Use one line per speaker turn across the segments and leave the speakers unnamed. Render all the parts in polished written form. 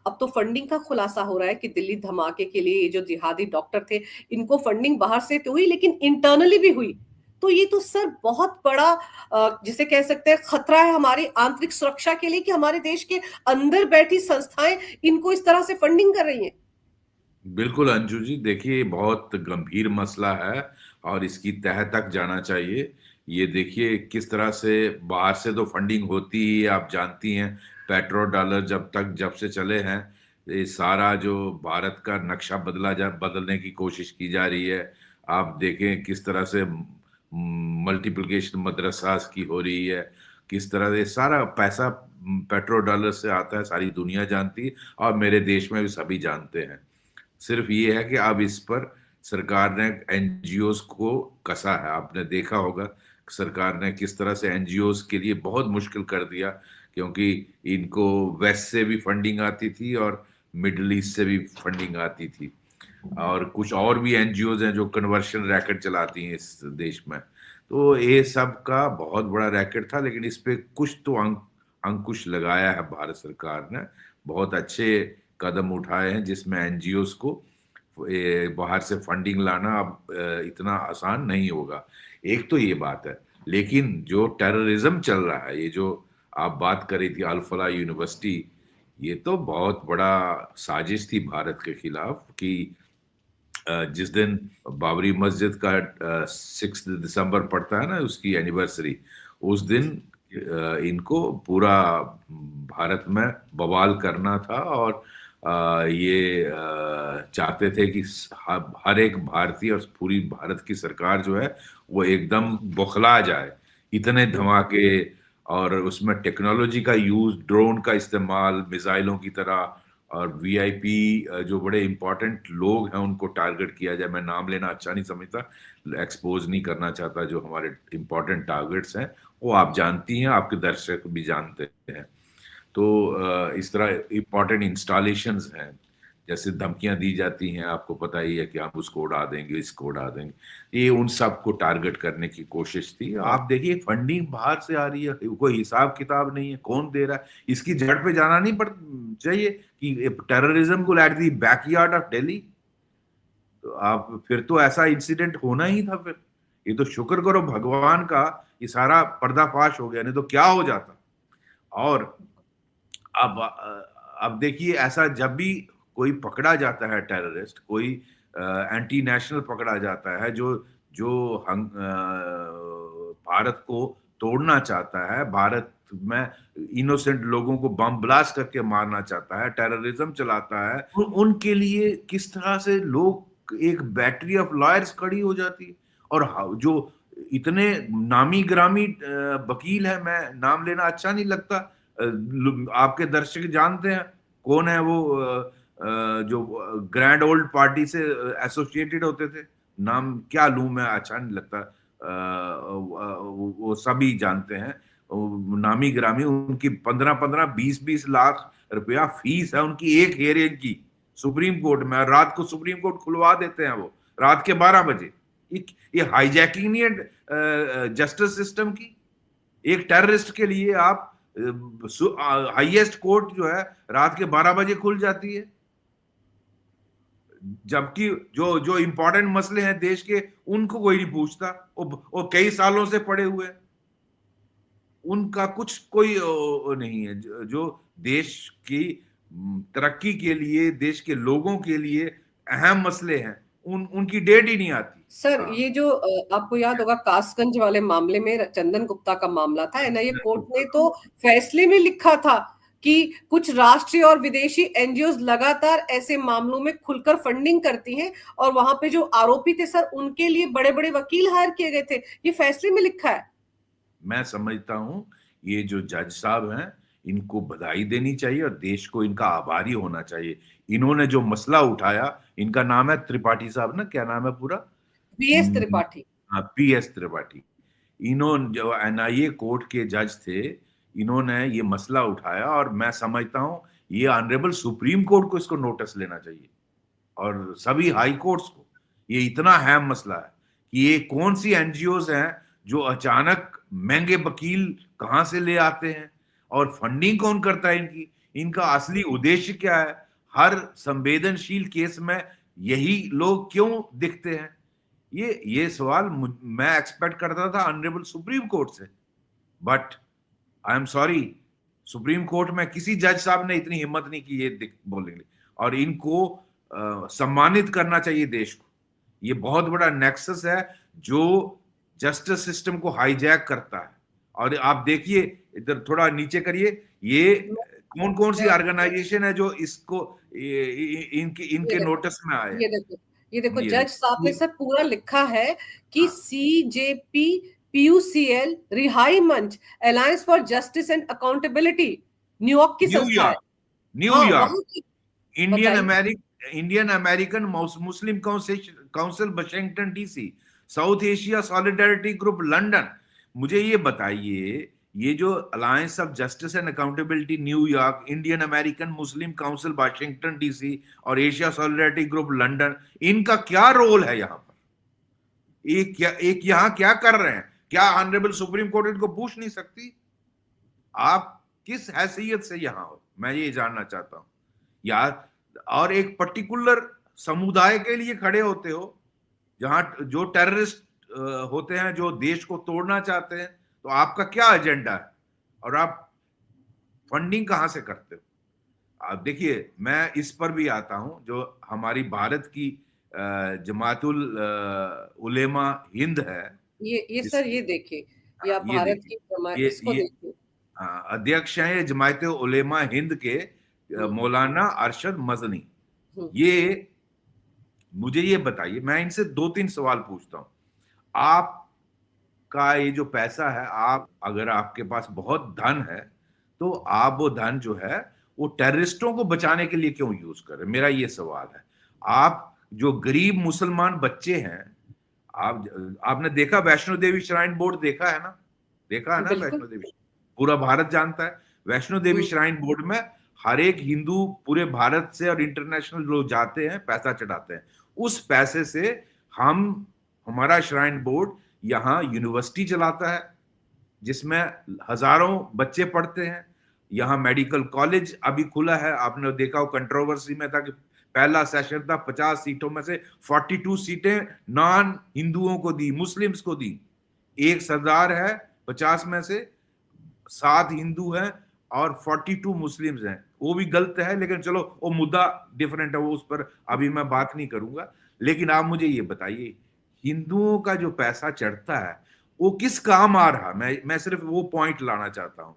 अब तो फंडिंग का खुलासा हो रहा है कि दिल्ली धमाके के लिए ये जो जिहादी डॉक्टर थे, इनको फंडिंग बाहर से तो हुई लेकिन इंटरनली भी हुई। तो ये तो सर बहुत बड़ा जिसे कह सकते हैं खतरा है हमारी आंतरिक सुरक्षा के लिए कि हमारे देश के अंदर बैठी संस्थाएं इनको इस तरह से फंडिंग कर रही हैं।
बिल्कुल अंजू जी, देखिए बहुत गंभीर मसला है और इसकी तह तक जाना चाहिए। ये देखिए किस तरह से बाहर से तो फंडिंग होती ही है, आप जानती हैं। पेट्रोल डॉलर जब से चले हैं, ये सारा जो भारत का नक्शा बदलने की कोशिश की जा रही है। आप देखें किस तरह से मल्टीप्लिकेशन मदरसास की हो रही है, किस तरह से सारा पैसा पेट्रोल डॉलर से आता है, सारी दुनिया जानती है और मेरे देश में भी सभी जानते हैं। सिर्फ ये है कि अब इस पर सरकार ने एनजीओज को कसा है। आपने देखा होगा सरकार ने किस तरह से एनजीओज के लिए बहुत मुश्किल कर दिया, क्योंकि इनको वेस्ट से भी फंडिंग आती थी और मिडल ईस्ट से भी फंडिंग आती थी। और कुछ और भी एनजीओज हैं जो कन्वर्शन रैकेट चलाती हैं इस देश में। तो ये सब का बहुत बड़ा रैकेट था, लेकिन इस पे कुछ तो अंकुश लगाया है भारत सरकार ने। बहुत अच्छे कदम उठाए हैं जिसमें एनजीओज को बाहर से फंडिंग लाना अब इतना आसान नहीं होगा। एक तो ये बात है, लेकिन जो टेररिज्म चल रहा है, ये जो आप बात करी थी अल-फलाह यूनिवर्सिटी, ये तो बहुत बड़ा साजिश थी भारत के खिलाफ कि जिस दिन बाबरी मस्जिद का 6 दिसंबर पड़ता है ना, उसकी एनिवर्सरी, उस दिन इनको पूरा भारत में बवाल करना था और ये चाहते थे कि हर एक भारतीय और पूरी भारत की सरकार जो है वो एकदम बौखला जाए। इतने धमाके और उसमें टेक्नोलॉजी का यूज, ड्रोन का इस्तेमाल मिसाइलों की तरह, और वीआईपी जो बड़े इंपॉर्टेंट लोग हैं उनको टारगेट किया जाए। मैं नाम लेना अच्छा नहीं समझता, एक्सपोज नहीं करना चाहता जो हमारे इंपॉर्टेंट टारगेट्स हैं, वो आप जानती हैं, आपके दर्शक भी जानते हैं। तो इस तरह इंपॉर्टेंट इंस्टॉलेशंस हैं, जैसे धमकियां दी जाती हैं, आपको पता ही है कि हम उसको उड़ा देंगे, इसको उड़ा देंगे। ये उन सब को टारगेट करने की कोशिश थी। आप देखिए फंडिंग बाहर से आ रही है, कोई हिसाब किताब नहीं है, कौन दे रहा है, इसकी जड़ पे जाना नहीं पड़ चाहिए कि टेररिज्म को at the backyard of Delhi. तो आप फिर तो ऐसा इंसिडेंट होना ही था फिर। ये तो शुक्र करो भगवान का, ये सारा पर्दाफाश हो गया, नहीं तो क्या हो जाता। और अब देखिए ऐसा जब भी कोई पकड़ा जाता है टेररिस्ट, कोई एंटी नेशनल पकड़ा जाता है जो जो भारत को तोड़ना चाहता है, भारत में इनोसेंट लोगों को बम ब्लास्ट करके मारना चाहता है, टेररिज्म चलाता है, उनके लिए किस तरह से लोग, एक बैटरी ऑफ लॉयर्स खड़ी हो जाती है। और जो इतने नामी ग्रामी वकील है, मैं नाम लेना अच्छा नहीं लगता, आपके दर्शक जानते हैं कौन है वो, जो ग्रैंड ओल्ड पार्टी से एसोसिएटेड होते थे, नाम क्या लूं मैं, अच्छा नहीं लगता। वो सभी जानते हैं, नामी ग्रामी, उनकी 15-15, 20-20 लाख रुपया फीस है उनकी एक हियरिंग की सुप्रीम कोर्ट में। रात को सुप्रीम कोर्ट खुलवा देते हैं वो, रात के 12 बजे। ये हाईजैकिंग नहीं है जस्टिस सिस्टम की? एक टेररिस्ट के लिए आप हाईएस्ट कोर्ट जो है रात के 12 बजे खुल जाती है, जबकि जो जो इंपॉर्टेंट मसले हैं देश के उनको कोई नहीं पूछता। वो कई सालों से पड़े हुए, उनका कुछ कोई नहीं है। जो देश की तरक्की के लिए, देश के लोगों के लिए अहम मसले हैं, उनकी डेट ही नहीं आती।
सर
हाँ,
ये जो आपको याद होगा कासगंज वाले मामले में चंदन गुप्ता का मामला था, एनआईए कोर्ट ने तो फैसले में लिखा था कि कुछ राष्ट्रीय और विदेशी एनजीओ लगातार ऐसे मामलों में खुलकर फंडिंग करती हैं और वहां पे जो आरोपी थे सर उनके लिए बड़े बड़े वकील हायर किए गए थे। ये फैसले में लिखा है।
मैं समझता हूं ये जो जज साहब हैं इनको बधाई देनी चाहिए और देश को इनका आभारी होना चाहिए। इन्होंने जो मसला उठाया, इनका नाम है त्रिपाठी साहब ना, क्या नाम है पूरा?
बीएस त्रिपाठी।
हाँ, पीएस त्रिपाठी। इन्होंने जो एनआईए कोर्ट के जज थे, इन्होंने ये मसला उठाया और मैं समझता हूँ ये ऑनरेबल सुप्रीम कोर्ट को इसको नोटिस लेना चाहिए और सभी हाई कोर्ट्स को। ये इतना अहम मसला है कि ये कौन सी एनजीओज हैं जो अचानक महंगे वकील कहाँ से ले आते हैं और फंडिंग कौन करता है इनकी। इनका असली उद्देश्य क्या है? हर संवेदनशील केस में यही लोग क्यों दिखते हैं? ये सवाल मैं एक्सपेक्ट करता था ऑनरेबल सुप्रीम कोर्ट से, but I am sorry, supreme court में किसी जज साहब ने इतनी हिम्मत नहीं की ये बोलने के लिए। और इनको सम्मानित करना चाहिए देश को। ये बहुत बड़ा नेक्सस है जो जस्टिस सिस्टम को हाईजैक करता है। और आप देखिए, इधर थोड़ा नीचे करिए, ये कौन कौन सी ऑर्गेनाइजेशन है जो इसको इनके नोटिस में आए।
ये देखो
ये
जज साहब ने सब पूरा लिखा है कि
हाँ।
CJP, PUCL, Rihai Manch, alliance for justice and accountability, New York की संस्था है। हाँ,
न्यूयॉर्क,
वहां की बताइए।
Indian American Muslim council Washington DC, South Asia solidarity group London. मुझे ये बताइए, ये जो alliance of justice and accountability New York, Indian American Muslim council Washington DC और एशिया सॉलिडारिटी ग्रुप लंदन, इनका क्या रोल है यहाँ पर? एक यहाँ क्या कर रहे हैं? क्या ऑनरेबल सुप्रीम कोर्ट इनको पूछ नहीं सकती? आप किस हैसियत से यहाँ हो, मैं ये जानना चाहता हूं यार। और एक पर्टिकुलर समुदाय के लिए खड़े होते हो, जहां जो टेररिस्ट होते हैं, जो देश को तोड़ना चाहते हैं, तो आपका क्या एजेंडा है? और आप फंडिंग कहां से करते हो? आप देखिए, मैं इस पर भी आता हूं, जो हमारी भारत की जमातुल उलेमा हिंद है।
ये सर,
जिसकी
ये देखिए, ये आप
ये
भारत
देखिए,
की इसको
ये
देखिए।
अध्यक्ष हैं जमायत उलेमा हिंद के मौलाना अरशद मजनी।
हम्म,
ये मुझे ये बताइए, मैं इनसे दो तीन सवाल पूछता हूं। आपका ये जो पैसा है, आप अगर आपके पास बहुत धन है, तो आप वो धन जो है वो टेररिस्टों को बचाने के लिए क्यों यूज कर रहे हैं? मेरा ये सवाल है। आप जो गरीब मुसलमान बच्चे हैं, आपने देखा वैष्णो देवी श्राइन बोर्ड देखा है ना? देखा है ना
बिल्कुल।
वैष्णो देवी? पूरा भारत जानता है वैष्णो देवी
हम्म,
श्राइन बोर्ड में हर एक हिंदू पूरे भारत से और इंटरनेशनल लोग जाते हैं, पैसा चढ़ाते हैं। उस पैसे से हम हमारा श्राइन बोर्ड यहाँ यूनिवर्सिटी चलाता है, जिसमें हजारों बच्चे पढ़ते हैं। यहाँ मेडिकल कॉलेज अभी खुला है, आपने देखा हो कंट्रोवर्सी में था कि पहला सेशन था, 50 सीटों में से 42 सीटें नॉन हिंदुओं को दी, मुस्लिम्स को दी। एक सरदार है 50 में से, 7 हिंदू हैं और 42 मुस्लिम्स हैं। वो भी गलत है, लेकिन चलो वो मुद्दा डिफरेंट है, वो उस पर अभी मैं बात नहीं करूंगा। लेकिन आप मुझे ये बताइए, हिंदुओं का जो पैसा चढ़ता है वो किस काम आ रहा? मैं सिर्फ वो पॉइंट लाना चाहता हूं।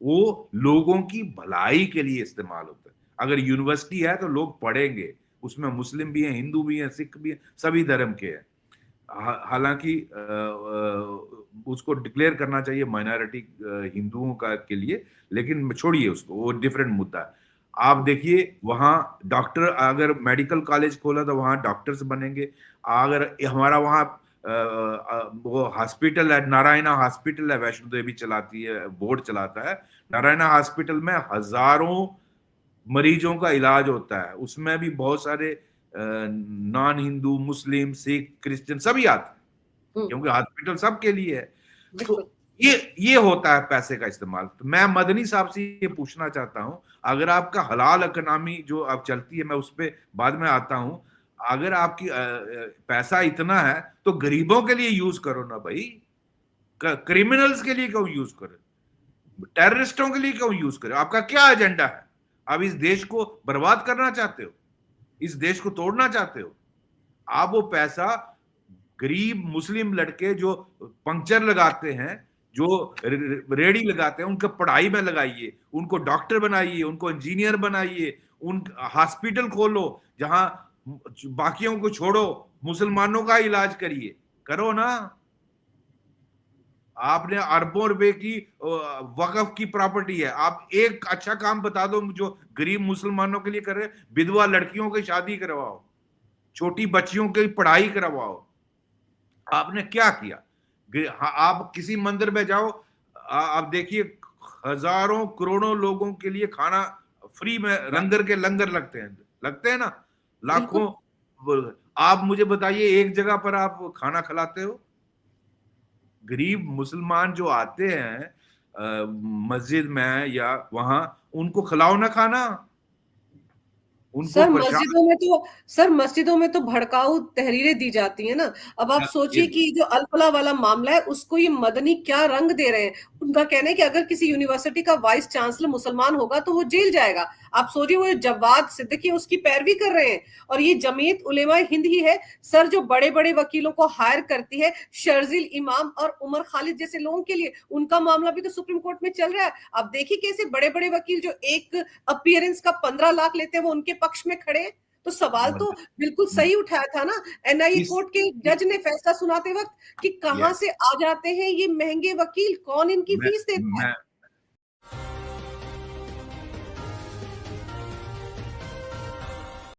वो लोगों की भलाई के लिए इस्तेमाल होता है। अगर यूनिवर्सिटी है तो लोग पढ़ेंगे, उसमें मुस्लिम भी हैं, हिंदू भी हैं, सिख भी हैं, सभी धर्म के हैं। हालांकि उसको डिक्लेयर करना चाहिए माइनॉरिटी हिंदुओं का के लिए, लेकिन छोड़िए उसको, वो डिफरेंट मुद्दा है। आप देखिए, वहाँ डॉक्टर, अगर मेडिकल कॉलेज खोला तो वहाँ डॉक्टर्स बनेंगे। अगर हमारा वहाँ वो हॉस्पिटल है, नारायणा हॉस्पिटल है, वैष्णो देवी चलाती है, बोर्ड चलाता है। नारायणा हॉस्पिटल में हजारों मरीजों का इलाज होता है, उसमें भी बहुत सारे नॉन हिंदू, मुस्लिम, सिख, क्रिश्चियन सभी आते हैं, क्योंकि हॉस्पिटल सबके लिए है। तो
बिल्कुल।
ये होता है पैसे का इस्तेमाल। तो मैं मदनी साहब से ये पूछना चाहता हूं, अगर आपका हलाल इकोनॉमी जो अब चलती है, मैं उस पर बाद में आता हूं, अगर आपकी पैसा इतना है तो गरीबों के लिए यूज करो ना भाई, क्रिमिनल्स के लिए क्यों यूज करो? टेररिस्टों के लिए क्यों यूज करो? आपका क्या एजेंडा है? आप इस देश को बर्बाद करना चाहते हो? इस देश को तोड़ना चाहते हो? आप वो पैसा गरीब मुस्लिम लड़के जो पंक्चर लगाते हैं, जो रेडी लगाते हैं, उनका पढ़ाई में लगाइए, उनको डॉक्टर बनाइए, उनको इंजीनियर बनाइए, उन हॉस्पिटल खोलो, जहां बाकियों को छोड़ो, मुसलमानों का इलाज करिए, करो ना। आपने अरबों रुपए की वक्फ की प्रॉपर्टी है, आप एक अच्छा काम बता दो जो गरीब मुसलमानों के लिए कर रहे। विधवा लड़कियों की शादी करवाओ, छोटी बच्चियों की पढ़ाई करवाओ। आपने क्या किया? आप किसी मंदिर में जाओ, आप देखिए, हजारों करोड़ों लोगों के लिए खाना फ्री में, लंगर के लंगर लगते हैं ना,
बिल्कुल।
लाखों। आप मुझे बताइए, एक जगह पर आप खाना खिलाते हो? गरीब मुसलमान जो आते हैं, मस्जिद में या वहां, उनको खिलाओ ना खाना, उनको
सर
परेशान।
मस्जिदों में तो सर मस्जिदों में तो भड़काऊ तहरीरें दी जाती है ना। अब आप सोचिए कि जो अलफला वाला मामला है उसको ये मदनी क्या रंग दे रहे हैं। उनका कहना है कि अगर किसी यूनिवर्सिटी का वाइस चांसलर मुसलमान होगा तो वो जेल जाएगा। आप सोचिए वो जवाद सिद्दीकी उसकी पैरवी कर रहे हैं। और ये जमीयत उलेमा हिंद ही है सर जो बड़े बड़े वकीलों को हायर करती है शर्जिल इमाम और उमर खालिद जैसे लोगों के लिए। उनका मामला भी तो सुप्रीम कोर्ट में चल रहा है। आप देखिए कैसे बड़े बड़े वकील जो एक अपीयरेंस का 15 लाख लेते हैं वो उनके पक्ष में खड़े। तो सवाल तो बिल्कुल सही उठाया था ना एनआईए
इस
कोर्ट के जज ने फैसला सुनाते वक्त कि कहां
यस
से आ जाते हैं ये महंगे वकील, कौन इनकी
मैं
फीस देता
मैं
है।